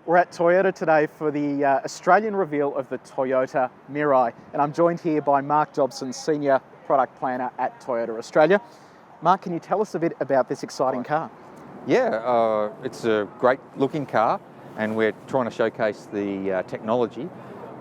We're at Toyota today for the Australian reveal of the Toyota Mirai, and I'm joined here by Mark Dobson, Senior Product Planner at Toyota Australia. Mark, can you tell us a bit about this exciting car? Yeah, it's a great looking car and we're trying to showcase the technology.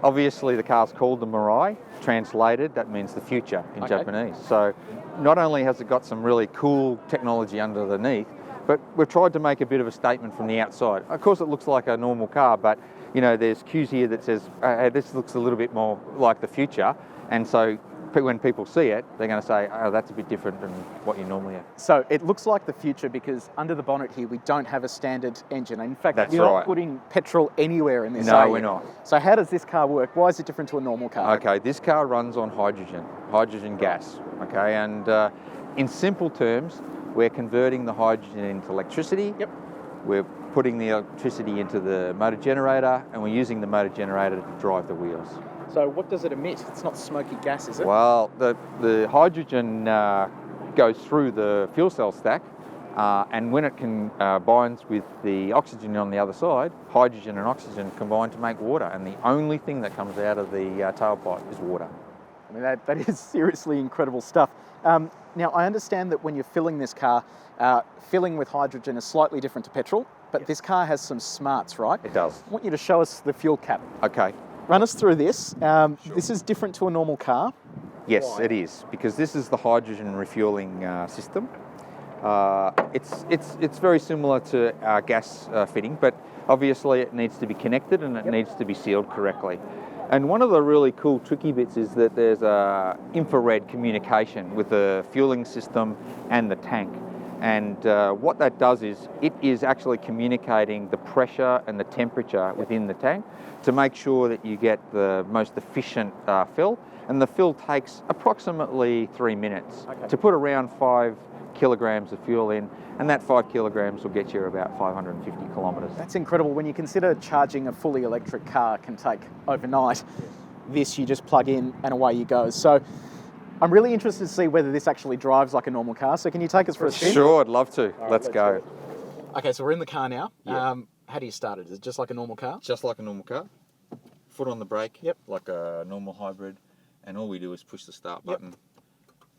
Obviously the car's called the Mirai, translated that means the future in Japanese. So not only has it got some really cool technology underneath, but we've tried to make a bit of a statement from the outside. Of course it looks like a normal car, but you know, there's cues here that says, hey, this looks a little bit more like the future, and so when people see it, they're going to say, oh, that's a bit different than what you normally have. So it looks like the future because under the bonnet here, we don't have a standard engine. In fact, That's you're right. not putting petrol anywhere in this. No, we're not. So how does this car work? Why is it different to a normal car? Okay, this car runs on hydrogen gas, okay? And in simple terms, we're converting the hydrogen into electricity. Yep. We're putting the electricity into the motor generator, and we're using the motor generator to drive the wheels. So what does it emit? It's not smoky gas, is it? Well, the hydrogen goes through the fuel cell stack, and when it combines with the oxygen on the other side, hydrogen and oxygen combine to make water, and the only thing that comes out of the tailpipe is water. I mean, that is seriously incredible stuff. Now, I understand that when you're filling this car, filling with hydrogen is slightly different to petrol, but this car has some smarts, right? It does. I want you to show us the fuel cap. Okay. Run us through this. This is different to a normal car. Yes, Why? it is, because this is the hydrogen refueling system. It's very similar to our gas fitting, but obviously it needs to be connected and it needs to be sealed correctly. And one of the really cool tricky bits is that there's infrared communication with the fueling system and the tank. And what that does is it is actually communicating the pressure and the temperature within the tank to make sure that you get the most efficient fill. And the fill takes approximately 3 minutes to put around 5 kilograms of fuel in, and that 5 kilograms will get you about 550 kilometres. That's incredible. When you consider charging a fully electric car can take overnight, this you just plug in and away you go. So I'm really interested to see whether this actually drives like a normal car. So can you take us for a spin? Sure, I'd love to. All right, let's go. Okay, so we're in the car now. Yeah. How do you start it? Is it just like a normal car? Just like a normal car. Foot on the brake, Yep. like a normal hybrid, and all we do is push the start button.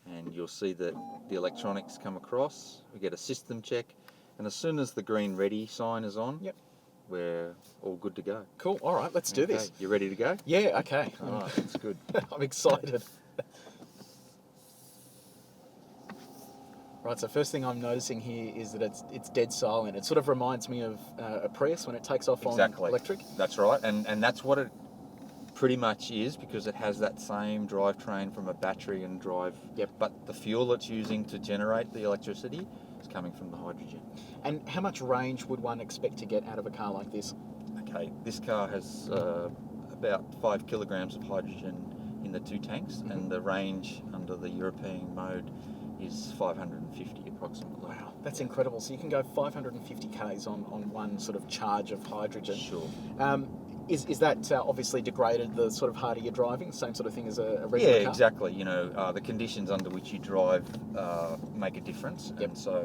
And you'll see that the electronics come across. We get a system check, and as soon as the green ready sign is on, we're all good to go. Cool. All right, let's do this. You ready to go? Yeah, okay. All right, that's good. I'm excited. Right, so first thing I'm noticing here is that it's dead silent. It sort of reminds me of a Prius when it takes off on electric. That's right, and that's what it pretty much is, because it has that same drivetrain from a battery and drive. Yep. But the fuel it's using to generate the electricity is coming from the hydrogen. And how much range would one expect to get out of a car like this? Okay, this car has about 5 kilograms of hydrogen in the two tanks, and the range under the European mode is 550 approximately. Wow, that's incredible. So you can go 550 k's on one sort of charge of hydrogen. Sure. Is that obviously degraded the sort of harder you're driving? Same sort of thing as a regular car? Yeah, exactly. You know, the conditions under which you drive make a difference, and so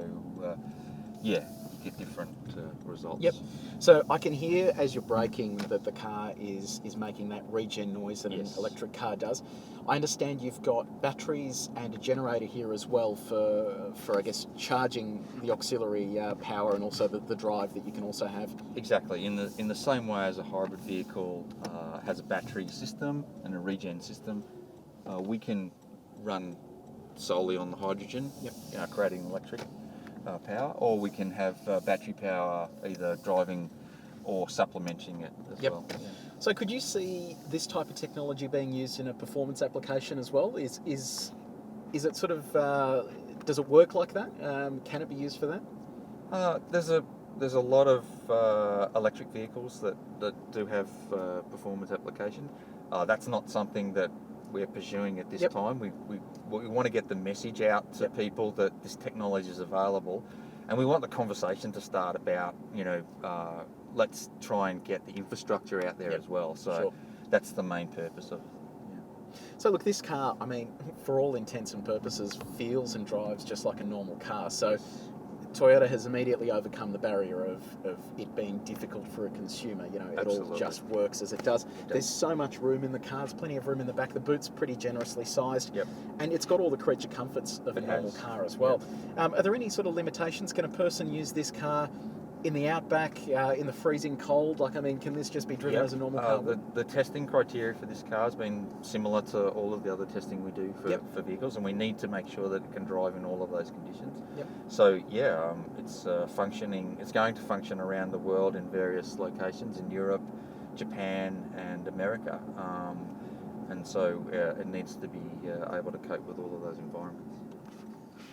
you get different results. Yep. So I can hear as you're braking that the car is making that regen noise that an electric car does. I understand you've got batteries and a generator here as well for I guess charging the auxiliary power and also the drive that you can also have. Exactly. In the same way as a hybrid vehicle has a battery system and a regen system, we can run solely on the hydrogen, creating electric power, or we can have battery power either driving or supplementing it as well. Yeah. So could you see this type of technology being used in a performance application as well? Is it sort of does it work like that? Can it be used for that? There's a lot of electric vehicles that do have performance application. That's not something that we're pursuing at this time. We want to get the message out to people that this technology is available, and we want the conversation to start about, let's try and get the infrastructure out there as well. So that's the main purpose of it. So look, this car, I mean, for all intents and purposes, feels and drives just like a normal car. So Toyota has immediately overcome the barrier of it being difficult for a consumer. You know, it all Absolutely. just works as it does. There's so much room in the car. There's plenty of room in the back. The boot's pretty generously sized. Yep. And it's got all the creature comforts of a normal car as well. Are there any sort of limitations? Can a person use this car in the outback, in the freezing cold? Like, I mean, can this just be driven as a normal car? The testing criteria for this car has been similar to all of the other testing we do for vehicles, and we need to make sure that it can drive in all of those conditions. Yep. So it's functioning. It's going to function around the world in various locations in Europe, Japan, and America. And so it needs to be able to cope with all of those environments.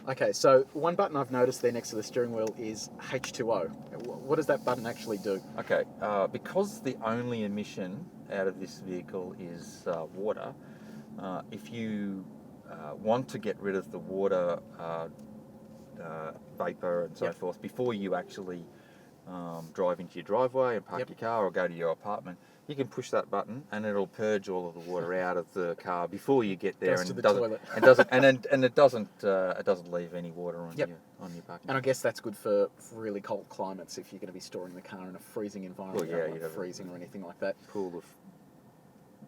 Okay, so one button I've noticed there next to the steering wheel is H2O. What does that button actually do? Okay, because the only emission out of this vehicle is water, if you want to get rid of the water vapour and so forth before you actually drive into your driveway and park your car or go to your apartment, you can push that button and it'll purge all of the water out of the car before you get there, Goes and to the toilet. it doesn't leave any water on your parking. And I guess that's good for really cold climates if you're going to be storing the car in a freezing environment, you'd have freezing or anything like that. Pool of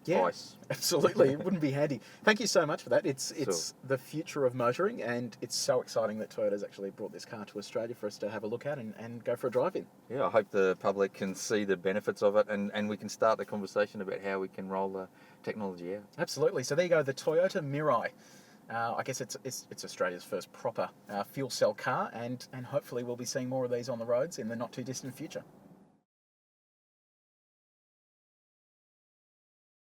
ice. Absolutely. It wouldn't be handy. Thank you so much for that. It's the future of motoring, and it's so exciting that Toyota's actually brought this car to Australia for us to have a look at and go for a drive in. Yeah, I hope the public can see the benefits of it, and we can start the conversation about how we can roll the technology out. Absolutely. So there you go, the Toyota Mirai. I guess it's Australia's first proper fuel cell car, and hopefully we'll be seeing more of these on the roads in the not too distant future.